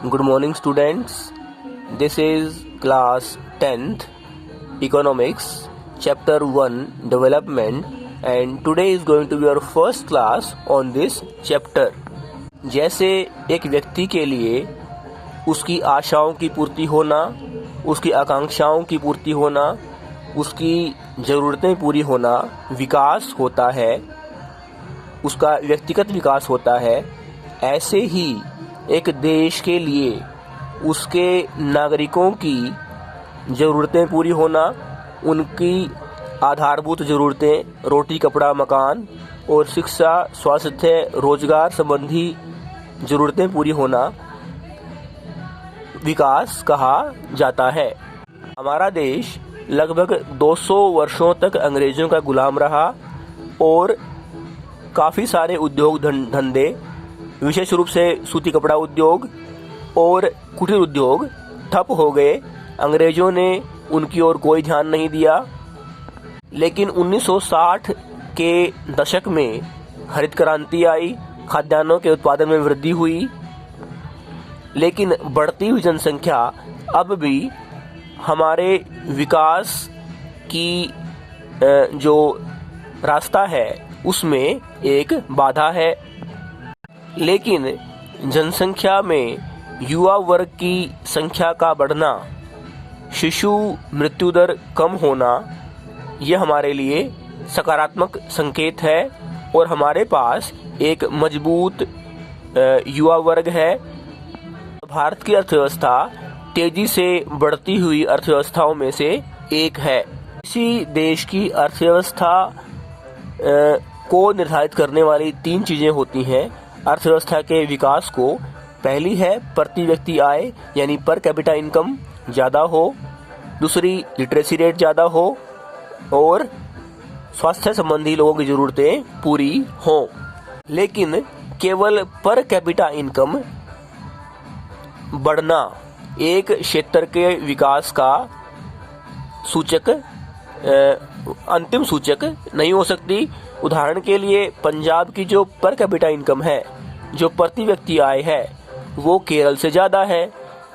Good morning, students. This is class 10th Economics, Chapter 1 Development, and today is going to be our first class on this chapter. जैसे एक व्यक्ति के लिए उसकी आशाओं की पूर्ति होना, उसकी आकांक्षाओं की पूर्ति होना, उसकी ज़रूरतें पूरी होना विकास होता है, उसका व्यक्तिगत विकास होता है, ऐसे ही एक देश के लिए उसके नागरिकों की ज़रूरतें पूरी होना, उनकी आधारभूत ज़रूरतें रोटी कपड़ा मकान और शिक्षा स्वास्थ्य रोजगार संबंधी ज़रूरतें पूरी होना विकास कहा जाता है। हमारा देश लगभग 200 वर्षों तक अंग्रेज़ों का गुलाम रहा और काफ़ी सारे उद्योग धंधे, विशेष रूप से सूती कपड़ा उद्योग और कुटीर उद्योग ठप हो गए। अंग्रेज़ों ने उनकी ओर कोई ध्यान नहीं दिया। लेकिन 1960 के दशक में हरित क्रांति आई, खाद्यान्नों के उत्पादन में वृद्धि हुई। लेकिन बढ़ती हुई जनसंख्या अब भी हमारे विकास की जो रास्ता है उसमें एक बाधा है। लेकिन जनसंख्या में युवा वर्ग की संख्या का बढ़ना, शिशु मृत्यु दर कम होना, यह हमारे लिए सकारात्मक संकेत है और हमारे पास एक मजबूत युवा वर्ग है। भारत की अर्थव्यवस्था तेजी से बढ़ती हुई अर्थव्यवस्थाओं में से एक है। इसी देश की अर्थव्यवस्था को निर्धारित करने वाली 3 चीज़ें होती हैं अर्थव्यवस्था के विकास को। पहली है प्रति व्यक्ति आय, यानी पर कैपिटा इनकम ज़्यादा हो। दूसरी लिटरेसी रेट ज़्यादा हो और स्वास्थ्य संबंधी लोगों की ज़रूरतें पूरी हों। लेकिन केवल पर कैपिटा इनकम बढ़ना एक क्षेत्र के विकास का सूचक अंतिम सूचक नहीं हो सकती। उदाहरण के लिए पंजाब की जो पर कैपिटा इनकम है, जो प्रति व्यक्ति आय है, वो केरल से ज़्यादा है।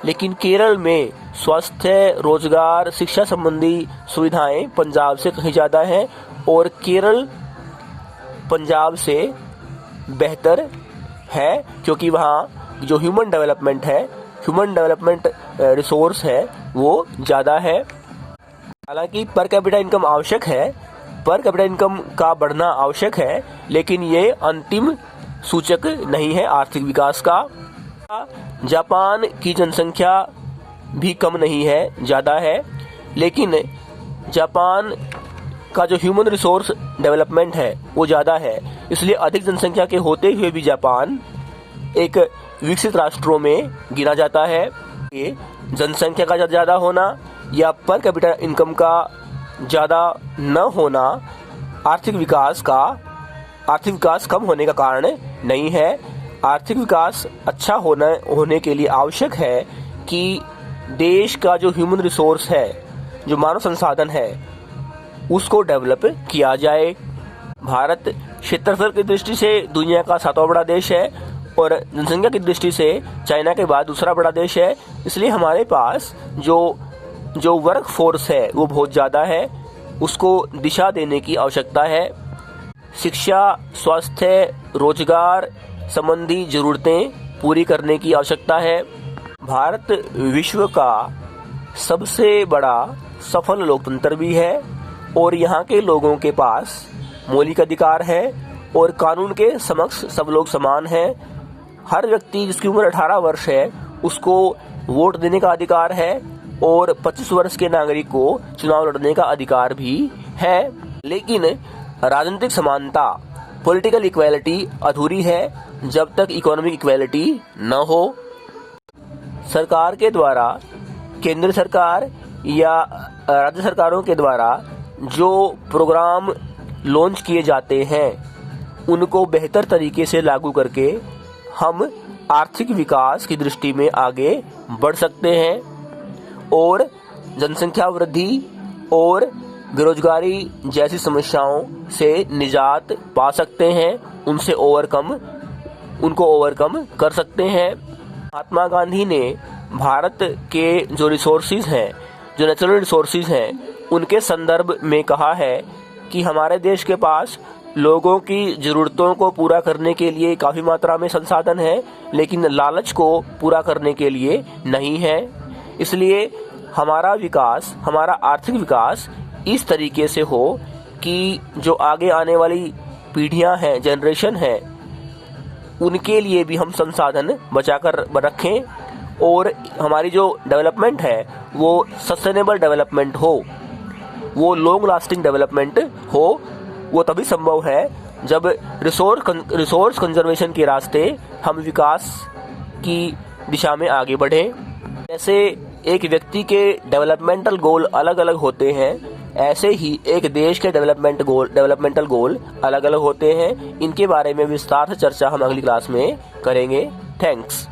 लेकिन केरल में स्वास्थ्य रोजगार शिक्षा संबंधी सुविधाएं पंजाब से कहीं ज़्यादा हैं और केरल पंजाब से बेहतर है क्योंकि वहाँ जो ह्यूमन डेवलपमेंट रिसोर्स है वो ज़्यादा है। हालांकि पर कैपिटा इनकम आवश्यक है, पर कैपिटा इनकम का बढ़ना आवश्यक है, लेकिन ये अंतिम सूचक नहीं है आर्थिक विकास का। जापान की जनसंख्या भी कम नहीं है, ज़्यादा है। लेकिन जापान का जो ह्यूमन रिसोर्स डेवलपमेंट है वो ज़्यादा है, इसलिए अधिक जनसंख्या के होते हुए भी जापान एक विकसित राष्ट्रों में गिना जाता है। ये जनसंख्या का ज़्यादा होना या पर कैपिटा इनकम का ज़्यादा न होना आर्थिक विकास कम होने का कारण नहीं है। आर्थिक विकास अच्छा होने के लिए आवश्यक है कि देश का जो ह्यूमन रिसोर्स है, जो मानव संसाधन है, उसको डेवलप किया जाए। भारत क्षेत्रफल की दृष्टि से दुनिया का 7वां बड़ा देश है और जनसंख्या की दृष्टि से चाइना के बाद दूसरा बड़ा देश है। इसलिए हमारे पास जो वर्क फोर्स है वो बहुत ज़्यादा है, उसको दिशा देने की आवश्यकता है। शिक्षा स्वास्थ्य रोजगार संबंधी ज़रूरतें पूरी करने की आवश्यकता है। भारत विश्व का सबसे बड़ा सफल लोकतंत्र भी है और यहाँ के लोगों के पास मौलिक अधिकार है और कानून के समक्ष सब लोग समान हैं। हर व्यक्ति जिसकी उम्र 18 वर्ष है उसको वोट देने का अधिकार है और 25 वर्ष के नागरिक को चुनाव लड़ने का अधिकार भी है। लेकिन राजनीतिक समानता, पॉलिटिकल इक्वालिटी अधूरी है जब तक इकोनॉमिक इक्वालिटी न हो। सरकार के द्वारा, केंद्र सरकार या राज्य सरकारों के द्वारा जो प्रोग्राम लॉन्च किए जाते हैं उनको बेहतर तरीके से लागू करके हम आर्थिक विकास की दृष्टि में आगे बढ़ सकते हैं और जनसंख्या वृद्धि और बेरोजगारी जैसी समस्याओं से निजात पा सकते हैं, उनको ओवरकम कर सकते हैं। महात्मा गांधी ने भारत के जो रिसोर्सेज हैं, जो नेचुरल रिसोर्सेज हैं, उनके संदर्भ में कहा है कि हमारे देश के पास लोगों की ज़रूरतों को पूरा करने के लिए काफ़ी मात्रा में संसाधन है, लेकिन लालच को पूरा करने के लिए नहीं है। इसलिए हमारा विकास, हमारा आर्थिक विकास इस तरीके से हो कि जो आगे आने वाली पीढ़ियां हैं, जनरेशन है, उनके लिए भी हम संसाधन बचाकर रखें और हमारी जो डेवलपमेंट है वो सस्टेनेबल डेवलपमेंट हो, वो लॉन्ग लास्टिंग डेवलपमेंट हो। वो तभी संभव है जब रिसोर्स कंजर्वेशन के रास्ते हम विकास की दिशा में आगे बढ़ें। जैसे एक व्यक्ति के डेवलपमेंटल गोल अलग अलग होते हैं, ऐसे ही एक देश के डेवलपमेंटल गोल अलग अलग होते हैं। इनके बारे में विस्तार से चर्चा हम अगली क्लास में करेंगे। थैंक्स।